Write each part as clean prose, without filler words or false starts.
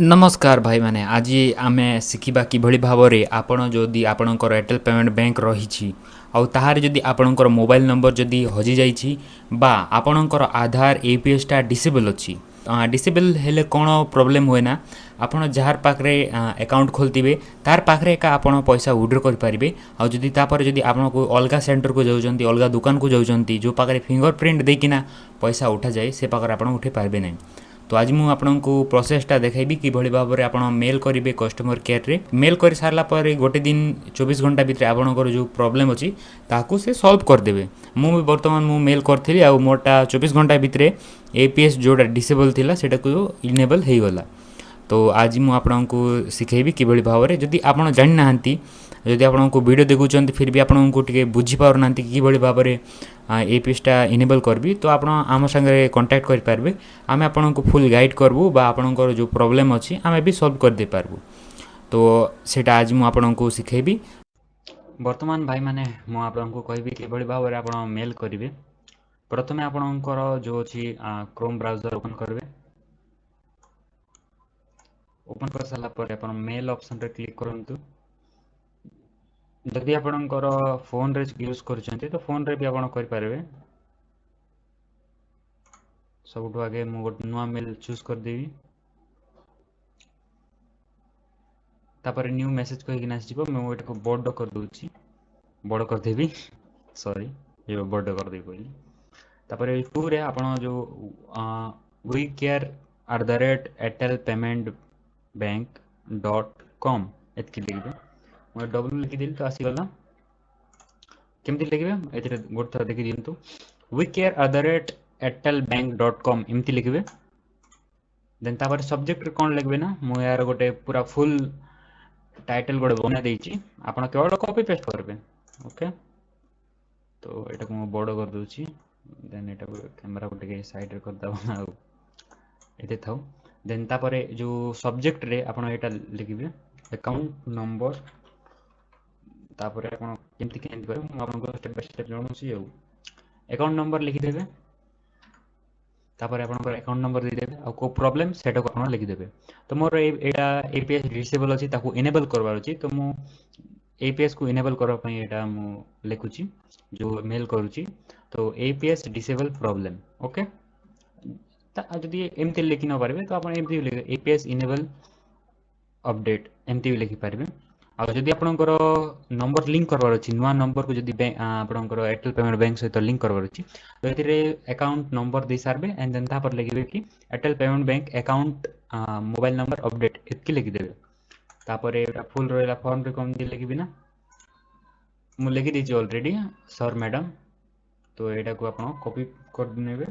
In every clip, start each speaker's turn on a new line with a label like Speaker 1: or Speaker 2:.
Speaker 1: नमस्कार भाई माने आज आमे शिखिबा किभଳି भाବରେ ଆପଣ ଯଦି ଆପଣଙ୍କର ଏୟାରଟେଲ୍ ପେମେଣ୍ଟ ବ୍ୟାଙ୍କ ରହିଛି ଆଉ ତାହାରେ ଯଦି ଆପଣଙ୍କର ମୋବାଇଲ ନମ୍ବର ଯଦି ହଜିଯାଇଛି ବା ଆପଣଙ୍କର ଆଧାର APSଟା ଡିସେବଲ୍ ଅଛି। ଡିସେବଲ୍ ହେଲେ କ'ଣ ପ୍ରୋବ୍ଲେମ୍ ହୁଏ ନା ଆପଣ ଯାହାର ପାଖରେ ଆକାଉଣ୍ଟ ଖୋଲିଥିବେ ତାର ପାଖରେ ଏକା ଆପଣ ପଇସା ୱିଡ୍ର କରିପାରିବେ। ଆଉ ଯଦି ତାପରେ ଯଦି ଆପଣଙ୍କୁ ଅଲଗା ସେଣ୍ଟରକୁ ଯାଉଛନ୍ତି ଅଲଗା ଦୋକାନକୁ ଯାଉଛନ୍ତି ଯେଉଁ ପାଖରେ ଫିଙ୍ଗର ପ୍ରିଣ୍ଟ ଦେଇକିନା ପଇସା ଉଠାଯାଏ ସେ ପାଖରେ ଆପଣ ଉଠାଇ ପାରିବେ ନାହିଁ। तो आज मुझे आपको प्रोसेसटा देखी कि भाव में आप मेल करेंगे कस्टमर केयर में मेल कर सारापर गोटे दिन 24 घंटा भितर आपंकर जो प्रोब्लेम अच्छी ताकू से सॉल्व करदे। मुझे बर्तमान मु मेल करी आ मोटा 24 घंटा भितर APS जोटा डिसेबल थी से इनेबल हो गला। तो आज मुझे आपको शिखेबी कि भाव में जदि आप जाना जदि आपको वीडियो देखुं फिर भी आपको टे बुझीपार ना कि भाव में APSटा इनेबल करबी तो आप आम सागर कंटाक्ट करेंगे आम आपको फुल गाइड करूँ आपंकर जो प्रोब्लेम अच्छी आम भी सॉल्व कर दे पारबू। तो सेटा आज मुझे शिखेबी। बर्तमान भाई माने मु आपको कहबी कि भाव में आप मेल करेंगे। प्रथम आपंकर जो अच्छी क्रोम ब्राउजर ओपन करेंगे। ओपन कर सारा पर आप मेल ऑप्शन रे क्लिक करंतु। जदि आपणकर फोन रे यूज करछन्ते तो फोन रे भी आपण कर पारबे। सबुठ आगे मु गोटे नुआ मेल चूज कर देबी। तापर न्यू मेसेज कहिकिना आसीबो मु एटा को बड़ कर दोछि बड़ कर देबी सॉरी ये बड़ कर देबी कहली। तापर ए पूरे आपण जो वी केयर @airtelpaymentbank.com एतकी लिखबे। मैं डब्ल्यू लिखि देली तो आसीगला। केमती लिखबे एथिरे गोटे थर देखि दियंतु वी केयर @airtelbank.com एमती लिखबे। देन तापर सब्जेक्ट रे कोन लिखबे ना मु यार गोटे पूरा फुल टाइटल गोटे बना देछि आपण केवल कॉपी पेस्ट करबे। ओके तो एटा को बड़ कर दोछि। देन एटा को कैमरा को टिके साइड रे कर दबा आ एते थाउ। देन तापर जो सब्जेक्ट रे आपण एटा लिखबे अकाउंट नंबर। तापर आपण केमती केमती करे मु आपन को स्टेप बाय स्टेप जानउछि। अकाउंट नंबर लिखि देबे। तापर आपनकर अकाउंट नंबर दे देबे आ को प्रॉब्लम सेटा को आपण लिखि देबे। तो मोर एटा APS डिसेबल अछि ताको इनेबल करबार अछि तो मु APS को इनेबल करबा पई एटा मु लिखुछि जो मेल करूछि। तो APS डिसेबल प्रॉब्लम ओके ता जदि एमती लिखि न पारबे तो आपण एमती लिखि APS इनेबल अपडेट एमती भी लिखि पारबे। आ जदि आपनकर नंबर लिंक करबार अछि नुआ नंबर को जदि आपनकर एयरटेल पेमेंट बैंक सहित लिंक करबार अछि तो एथिरे अकाउंट नंबर दे सारबे एंड देन तापर लिखबे कि Airtel payment bank account mobile number update एतकी लिखि देबे। तापर एटा फुल रहला फॉर्म रे कोन दि लिखबी ना मु लिखि दिछि ऑलरेडी सर मैडम। तो एटा को आपण कॉपी कर नेबे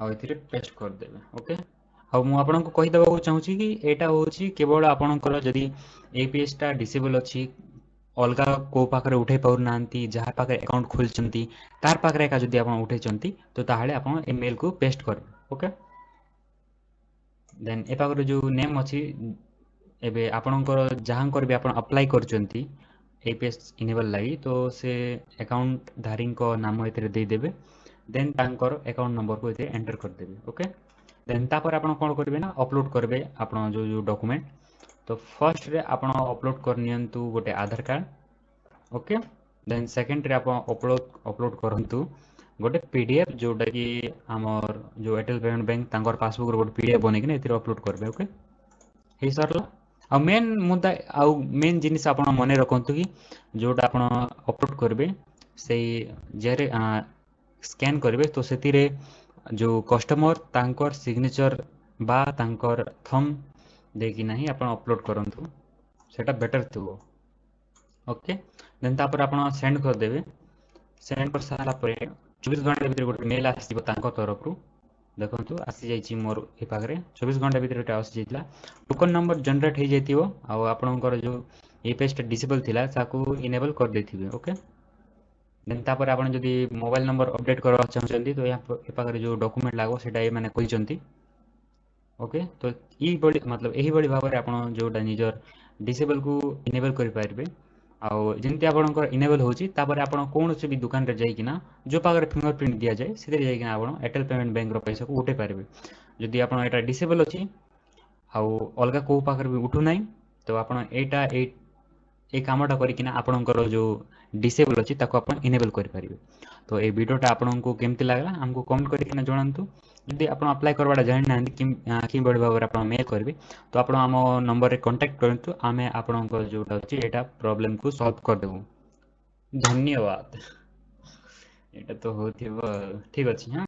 Speaker 1: आ एथिरे पेस्ट कर देबे। ओके आ मु आपनको कहि देबा चाहूछि कि एटा होछि केवल आपनकर जदि APS टा डिसेबल अछि अलगा को पाखरे उठे पाउर नांती जहा पाखरे अकाउंट खोलचंती तार पाखरे का जदि आपण उठेचंती तो ताहाले आपण ईमेल को पेस्ट करबे। ओके देन ए पाखरे जो नेम अछि एबे आपनकर जहांकर भी आपण अप्लाई करचंती APS इनेबल लागि तो से अकाउंट धारी को नाम एतरे दे देबे। देन तांकर अकाउंट नंबर को एते एंटर कर देबे। ओके देन तापर आपण कोन करबे ना अपलोड करबे आपण जो जो डॉक्यूमेंट। तो फर्स्ट रे आपण अपलोड कर नियंतु गोटे आधार कार्ड। ओके देन सेकंड रे आपण अपलोड करंतु गोटे PDF जोटा कि हमर जो एयरटेल पेमेंट बैंक तांकर पासबुक रो गोटे PDF बने कि एतिर अपलोड करबे। ओके हे सरला आ मेन मुद्दा आ मेन जिनिस आपण मने रखंतु कि जोटा आपण अपलोड करबे से जेरे स्कैन करबे तो सेतिरे जो कस्टमर तांकर सिग्नेचर बा तांकर थंब देकी नहीं आपण अपलोड करंतु सेटा बेटर थबो। ओके देन तापर आपण सेंड कर देबे। सेंड कर सारा पर 24 घंटा भीतर गोटे मेल आसीबो तांको तरफ रु देखंतु आसी जाइछि मोर ए पाखरे 24 घंटा भीतर एटा आसी जाइतला टोकन नंबर जनरेट हो जाइतिबो आ आपनकर जो APS टा डिसेबल थिला ताकू इनेबल कर देथिबे। ओके देन तापर आपण जदि मोबाइल नंबर अपडेट करबा चाहछन्ती तो यहाँ ए पाखरे जो डॉक्यूमेंट लागो सेटा ए माने कहिसंती। ओके तो ई बडी मतलब एही बडी भाव रे आपण जोटा निजर डिसेबल को इनेबल करि पारबे। आउ जेमती आपनकर इनेबल होची तापर आपण कोन से भी दुकान रे जाई किना जो पाखरे फिंगरप्रिंट दिया जाय सेते जाई किना आपण एयरटेल पेमेंट बैंक रो पैसा को उठे पारबे। जदि आपण एटा डिसेबल अछि आउ अलगा को पाखर भी उठू नाही तो आपण एटा ए कामटा करिकिना आपणकर जो डिसेबल अछि ताको आपण इनेबल करि परिबे। तो ए वीडियोटा आपनको केमति लागला हमको कमेंट करिकिना जणांतु। यदि आपण अप्लाई करबाटा जानि नांदी कि बड भाବରେ आपण मेल करबे तो आपण हम नंबर रे कांटेक्ट करंतु आमे आपणकर जोटा अछि एटा प्रॉब्लम को सॉल्व कर देबु। धन्यवाद। एटा तो होथिबो ठीक अछि। हाँ।